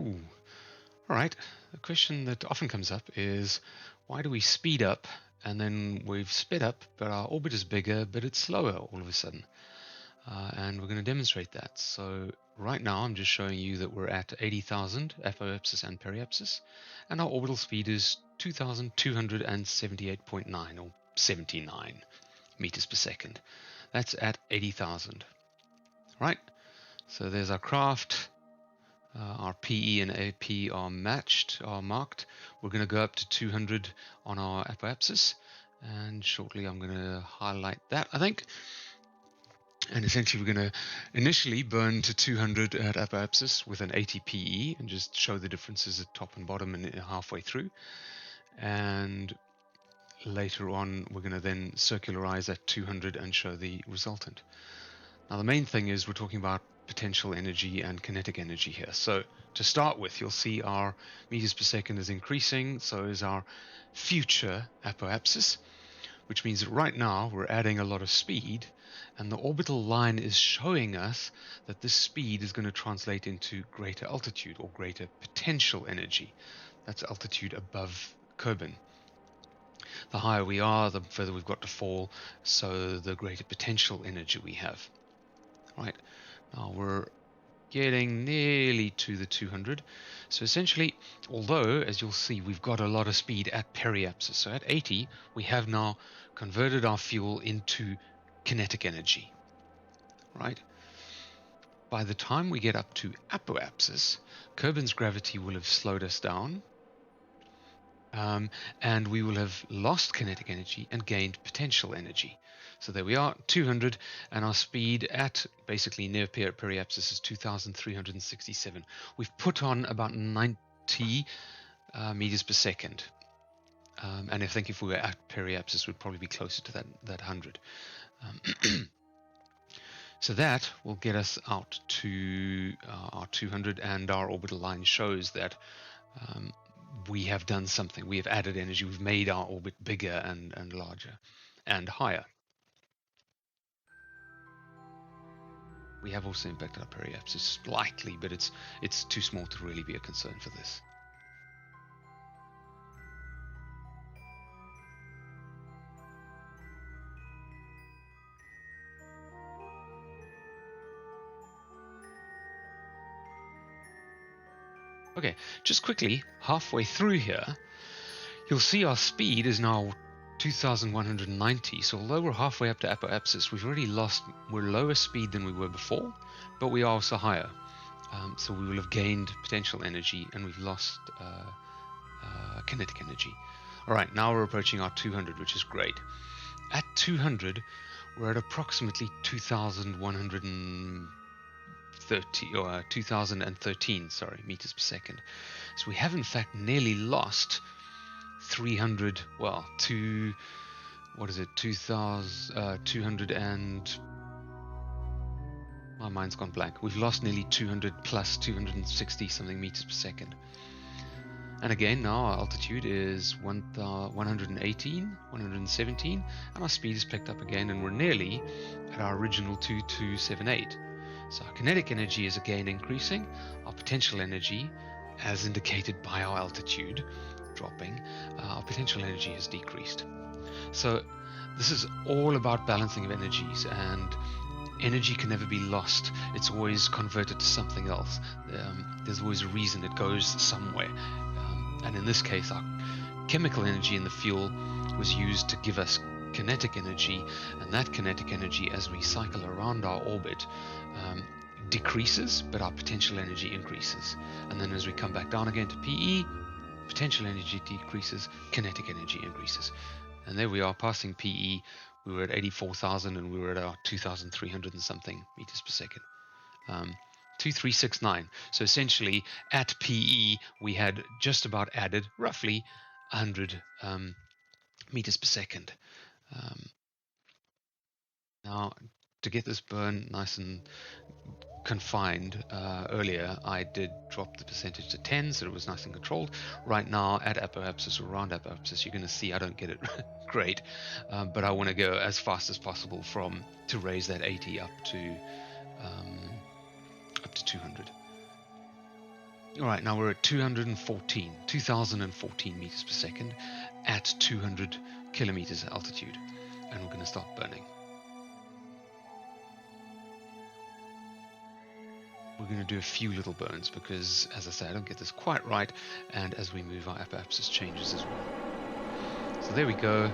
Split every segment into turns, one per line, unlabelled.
Ooh. All right. The question that often comes up is, why do we speed up and then we've sped up, but our orbit is bigger, but it's slower all of a sudden? And we're going to demonstrate that. So right now I'm just showing you that we're at 80,000 Apoapsis and Periapsis, and our orbital speed is 2,278.9 or 79 meters per second. That's at 80,000. Right. So there's our craft. Our PE and AP are marked. We're going to go up to 200 on our Apoapsis, and shortly I'm going to highlight that, I think. And essentially we're going to initially burn to 200 at Apoapsis with an 80 PE and just show the differences at top and bottom and halfway through. And later on we're going to then circularise at 200 and show the resultant. Now the main thing is we're talking about potential energy and kinetic energy here. So to start with, you'll see our meters per second is increasing, so is our future Apoapsis, which means that right now we're adding a lot of speed, and the orbital line is showing us that this speed is going to translate into greater altitude or greater potential energy. That's altitude above Kerbin. The higher we are, the further we've got to fall, so the greater potential energy we have. Right, now we're getting nearly to the 200. So essentially, although, as you'll see, we've got a lot of speed at Periapsis, so at 80, we have now converted our fuel into kinetic energy. Right? By the time we get up to Apoapsis, Kerbin's gravity will have slowed us down, and we will have lost kinetic energy and gained potential energy. So there we are, 200, and our speed at basically near Periapsis is 2,367. We've put on about 90 meters per second. And I think if we were at Periapsis, we'd probably be closer to that 100. So that will get us out to our 200, and our orbital line shows that we have done something. We have added energy. We've made our orbit bigger and larger and higher. We have also impacted our Periapsis slightly, but it's too small to really be a concern for this. Okay, just quickly, halfway through here, you'll see our speed is now 2,190. So although we're halfway up to Apoapsis, we've already we're lower speed than we were before, but we are also higher. So we will have gained potential energy, and we've lost kinetic energy. All right, now we're approaching our 200, which is great. At 200, we're at approximately 2,113 meters per second. So we have in fact nearly lost 300, well, what is it, 200 and, my mind's gone blank. We've lost nearly 200 plus 260 something meters per second. And again, now our altitude is 118, 117, and our speed is picked up again, and we're nearly at our original 2278. So our kinetic energy is again increasing. Our potential energy, as indicated by our altitude dropping, our potential energy has decreased. So this is all about balancing of energies, and energy can never be lost. It's always converted to something else. There's always a reason it goes somewhere. And in this case, our chemical energy in the fuel was used to give us kinetic energy, and that kinetic energy, as we cycle around our orbit, decreases, but our potential energy increases. And then as we come back down again to PE, potential energy decreases, kinetic energy increases. And there we are, passing PE. We were at 84,000, and we were at our 2,300 and something meters per second. 2369. So essentially, at PE, we had just about added roughly 100 meters per second. Now, to get this burn nice and confined, earlier I did drop the percentage to 10, so it was nice and controlled. Right now, at Apoapsis or around Apoapsis, you're going to see I don't get it great, but I want to go as fast as possible to raise that 80 up to 200. All right, now we're at 2014 meters per second at 200 kilometers altitude, and we're going to start burning. We're going to do a few little burns because, as I say, I don't get this quite right, and as we move, our Apoapsis changes as well. So there we go.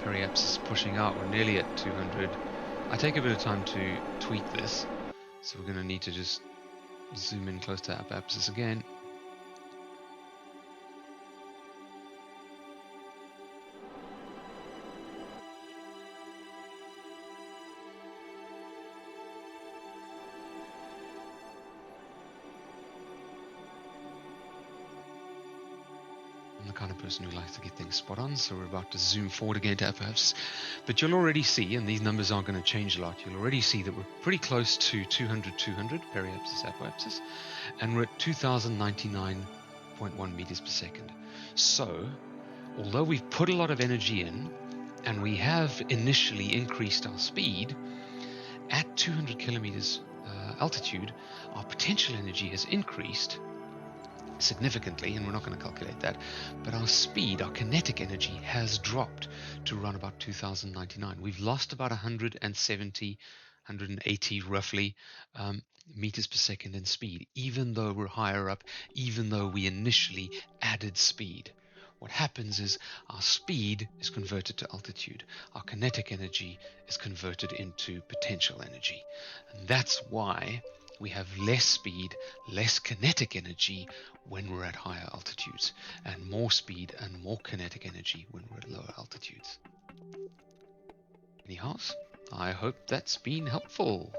Periapsis pushing out. We're nearly at 200. I take a bit of time to tweak this, so we're going to need to just zoom in close to Apoapsis again. I'm the kind of person who likes to get things spot on, so we're about to zoom forward again to Apoapsis. But you'll already see, and these numbers aren't going to change a lot, you'll already see that we're pretty close to 200, Periapsis, Apoapsis, and we're at 2099.1 meters per second. So, although we've put a lot of energy in, and we have initially increased our speed, at 200 kilometers altitude, our potential energy has increased significantly, and we're not going to calculate that, but our speed, our kinetic energy, has dropped to around about 2099. We've lost about 170, 180 roughly meters per second in speed, even though we're higher up, even though we initially added speed. What happens is our speed is converted to altitude. Our kinetic energy is converted into potential energy. And that's why we have less speed, less kinetic energy when we're at higher altitudes, and more speed and more kinetic energy when we're at lower altitudes. Anyhow, I hope that's been helpful.